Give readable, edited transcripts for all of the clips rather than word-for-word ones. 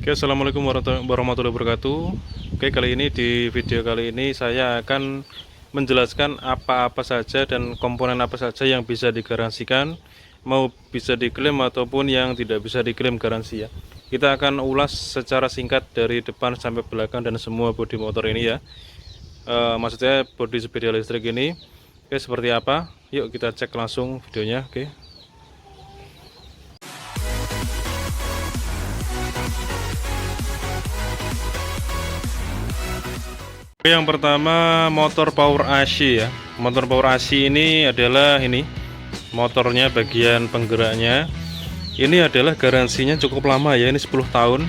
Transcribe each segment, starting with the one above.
Oke, assalamualaikum warahmatullahi wabarakatuh. Oke, kali ini di video kali ini saya akan menjelaskan apa-apa saja dan komponen apa saja yang bisa digaransikan, mau bisa diklaim ataupun yang tidak bisa diklaim garansi ya. Kita akan ulas secara singkat dari depan sampai belakang dan semua bodi motor ini ya. Maksudnya bodi sepeda listrik ini. Oke, seperti apa? Yuk kita cek langsung videonya. Oke. Yang pertama motor power AC ya. Motor power AC ini adalah ini motornya, bagian penggeraknya. Ini adalah garansinya cukup lama ya, ini 10 tahun.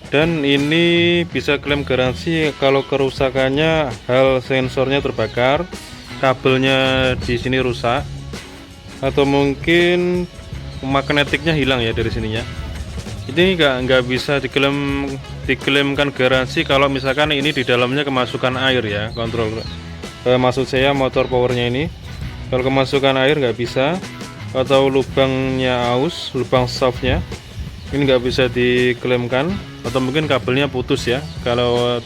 Dan ini bisa klaim garansi kalau kerusakannya hal sensornya terbakar, kabelnya di sini rusak, atau mungkin magnetiknya hilang ya dari sininya. Ini nggak bisa diklaimkan garansi kalau misalkan ini di dalamnya kemasukan air ya, kontrol. Maksud saya motor powernya ini kalau kemasukan air nggak bisa, atau lubangnya aus, lubang shaftnya ini nggak bisa diklaimkan, atau mungkin kabelnya putus ya. Kalau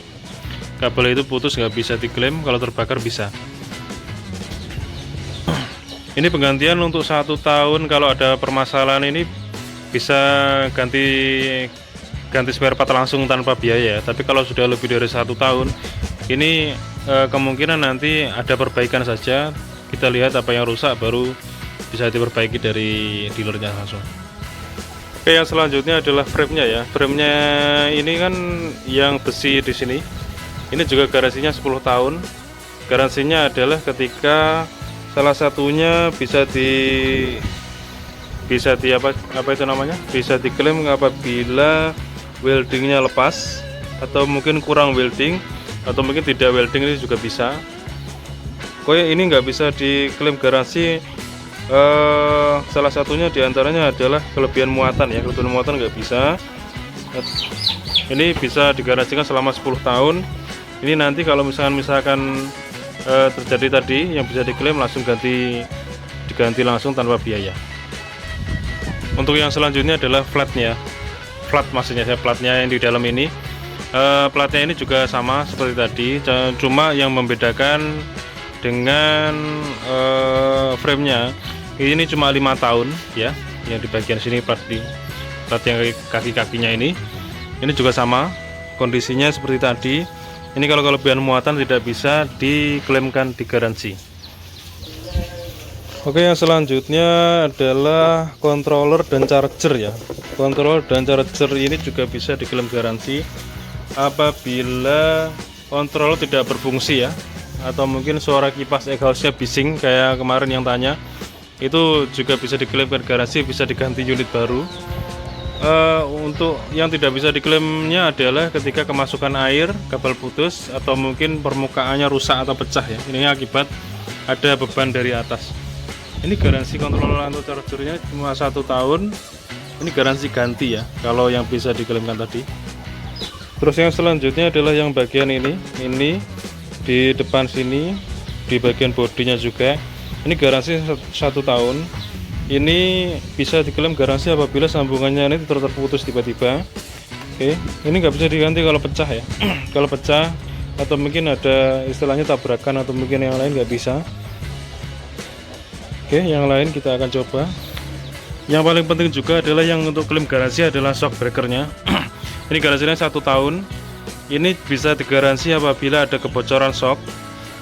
kabel itu putus nggak bisa diklaim, kalau terbakar bisa. Ini penggantian untuk 1 tahun. Kalau ada permasalahan ini bisa ganti spare part langsung tanpa biaya. Tapi kalau sudah lebih dari 1 tahun, ini kemungkinan nanti ada perbaikan saja. Kita lihat apa yang rusak baru bisa diperbaiki dari dealernya langsung. Oke, yang selanjutnya adalah frame-nya ya. Frame-nya ini kan yang besi di sini. Ini juga garansinya 10 tahun. Garansinya adalah ketika salah satunya bisa diklaim apabila weldingnya lepas, atau mungkin kurang welding, atau mungkin tidak welding, ini juga bisa. Ini nggak bisa diklaim garansi. Salah satunya diantaranya adalah kelebihan muatan ya. Kelebihan muatan nggak bisa. Ini bisa digaransikan selama 10 tahun. Ini nanti kalau misalkan terjadi tadi yang bisa diklaim, langsung diganti langsung tanpa biaya. Untuk yang selanjutnya adalah flatnya. Flat maksudnya saya, platnya yang di dalam ini. Platnya ini juga sama seperti tadi, cuma yang membedakan dengan frame-nya ini cuma 5 tahun ya. Yang di bagian sini plat yang kaki-kakinya ini juga sama kondisinya seperti tadi. Ini kalau kelebihan muatan tidak bisa diklaimkan di garansi. Oke, yang selanjutnya adalah controller dan charger ya. Controller dan charger ini juga bisa diklaim garansi apabila controller tidak berfungsi ya, atau mungkin suara kipas exhaustnya bising kayak kemarin yang tanya. Itu juga bisa diklaimkan garansi, bisa diganti unit baru. Untuk yang tidak bisa diklaimnya adalah ketika kemasukan air, kabel putus, atau mungkin permukaannya rusak atau pecah ya. Ini akibat ada beban dari atas. Ini garansi controller atau chargernya cuma 1 tahun. Ini garansi ganti ya, kalau yang bisa diklaimkan tadi. Terus yang selanjutnya adalah yang bagian ini di depan sini, di bagian bodinya juga. Ini garansi 1 tahun. Ini bisa diklaim garansi apabila sambungannya ini terputus tiba-tiba. Oke, ini nggak bisa diganti kalau pecah ya. Kalau pecah atau mungkin ada istilahnya tabrakan atau mungkin yang lain nggak bisa. Oke, yang lain kita akan coba. Yang paling penting juga adalah yang untuk klaim garansi adalah shock breakernya. Ini garansinya 1 tahun. Ini bisa digaransi apabila ada kebocoran shock,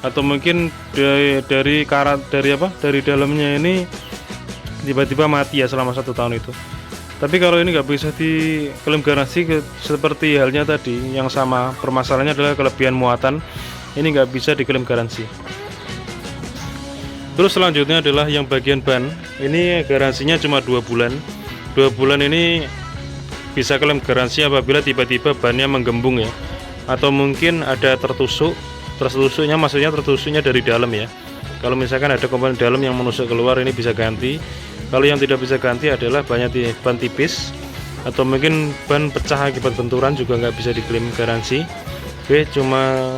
atau mungkin dari dalamnya ini tiba-tiba mati ya selama 1 tahun itu. Tapi kalau ini nggak bisa diklaim garansi, seperti halnya tadi yang sama, permasalahannya adalah kelebihan muatan. Ini nggak bisa diklaim garansi. Terus selanjutnya adalah yang bagian ban. Ini garansinya cuma 2 bulan. 2 bulan ini bisa klaim garansi apabila tiba-tiba bannya menggembung ya, atau mungkin ada tertusuknya maksudnya tertusuknya dari dalam ya. Kalau misalkan ada komponen dalam yang menusuk keluar, ini bisa ganti. Kalau yang tidak bisa ganti adalah ban tipis, atau mungkin ban pecah akibat benturan, juga nggak bisa diklaim garansi. Oke, cuma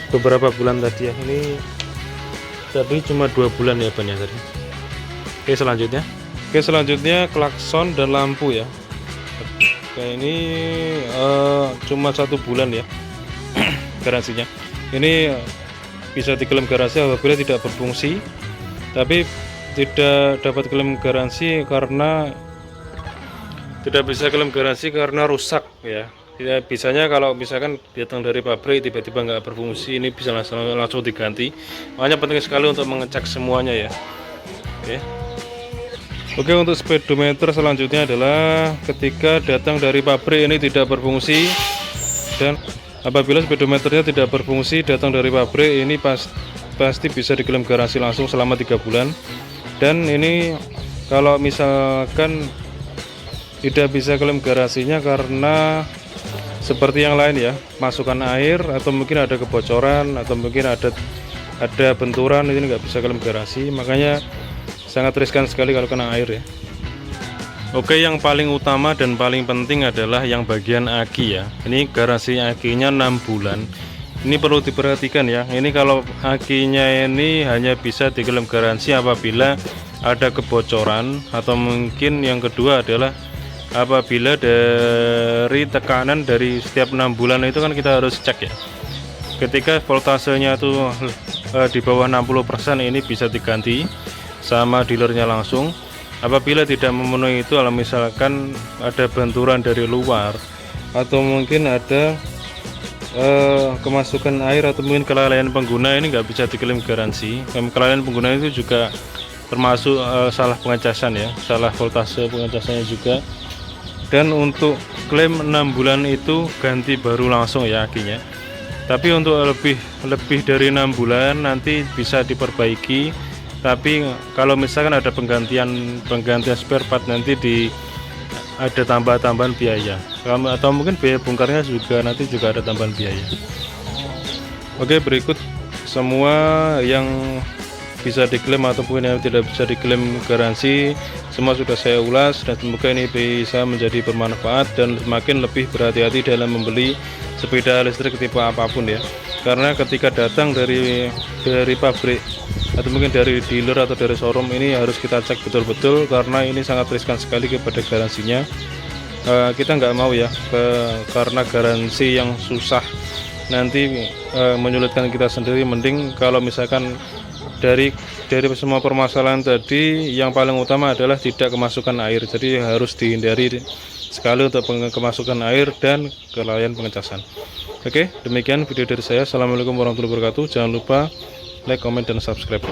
beberapa bulan tadi ya. Ini tadi cuma 2 bulan ya bannya tadi. Oke, selanjutnya klakson dan lampu ya. kayak ini cuma 1 bulan ya garansinya. Ini bisa diklaim garansi apabila tidak berfungsi, tapi tidak dapat klaim garansi karena tidak bisa klaim garansi karena rusak ya. Ya, bisanya kalau misalkan datang dari pabrik tiba-tiba nggak berfungsi, ini bisa langsung diganti. Makanya penting sekali untuk mengecek semuanya ya. Oke, untuk speedometer selanjutnya adalah ketika datang dari pabrik ini tidak berfungsi, dan apabila speedometernya tidak berfungsi datang dari pabrik ini pasti bisa diklaim garansi langsung selama 3 bulan. Dan ini kalau misalkan tidak bisa klaim garansinya karena seperti yang lain ya, masukan air atau mungkin ada kebocoran atau mungkin ada benturan, ini nggak bisa klaim garansi. Makanya sangat riskan sekali kalau kena air ya. Oke, yang paling utama dan paling penting adalah yang bagian aki ya. Ini garansi akinya 6 bulan. Ini perlu diperhatikan ya. Ini kalau akinya ini hanya bisa diklaim garansi apabila ada kebocoran, atau mungkin yang kedua adalah apabila dari tekanan dari setiap 6 bulan itu kan kita harus cek ya. Ketika voltasenya itu di bawah 60% ini bisa diganti sama dealernya langsung. Apabila tidak memenuhi itu, kalau misalkan ada benturan dari luar atau mungkin ada kemasukan air atau mungkin kelalaian pengguna, ini nggak bisa diklaim garansi. Kelalaian pengguna itu juga termasuk salah pengecasan ya, salah voltase pengecasannya juga. Dan untuk klaim 6 bulan itu ganti baru langsung ya akinya. Tapi untuk lebih dari 6 bulan nanti bisa diperbaiki. Tapi kalau misalkan ada penggantian spare part, nanti ada tambahan biaya, atau mungkin biaya bongkarnya juga nanti juga ada tambahan biaya. Oke, berikut semua yang bisa diklaim ataupun yang tidak bisa diklaim garansi semua sudah saya ulas, dan semoga ini bisa menjadi bermanfaat dan semakin lebih berhati-hati dalam membeli sepeda listrik tipe apapun ya. Karena ketika datang dari pabrik atau mungkin dari dealer atau dari showroom, ini harus kita cek betul-betul karena ini sangat riskan sekali kepada garansinya. Kita nggak mau ya karena garansi yang susah nanti menyulitkan kita sendiri. Mending kalau misalkan dari semua permasalahan tadi, yang paling utama adalah tidak kemasukan air. Jadi harus dihindari sekali untuk kemasukan air dan kelalaian pengecasan. Oke, demikian video dari saya. Assalamualaikum warahmatullahi wabarakatuh. Jangan lupa like, comment, dan subscribe.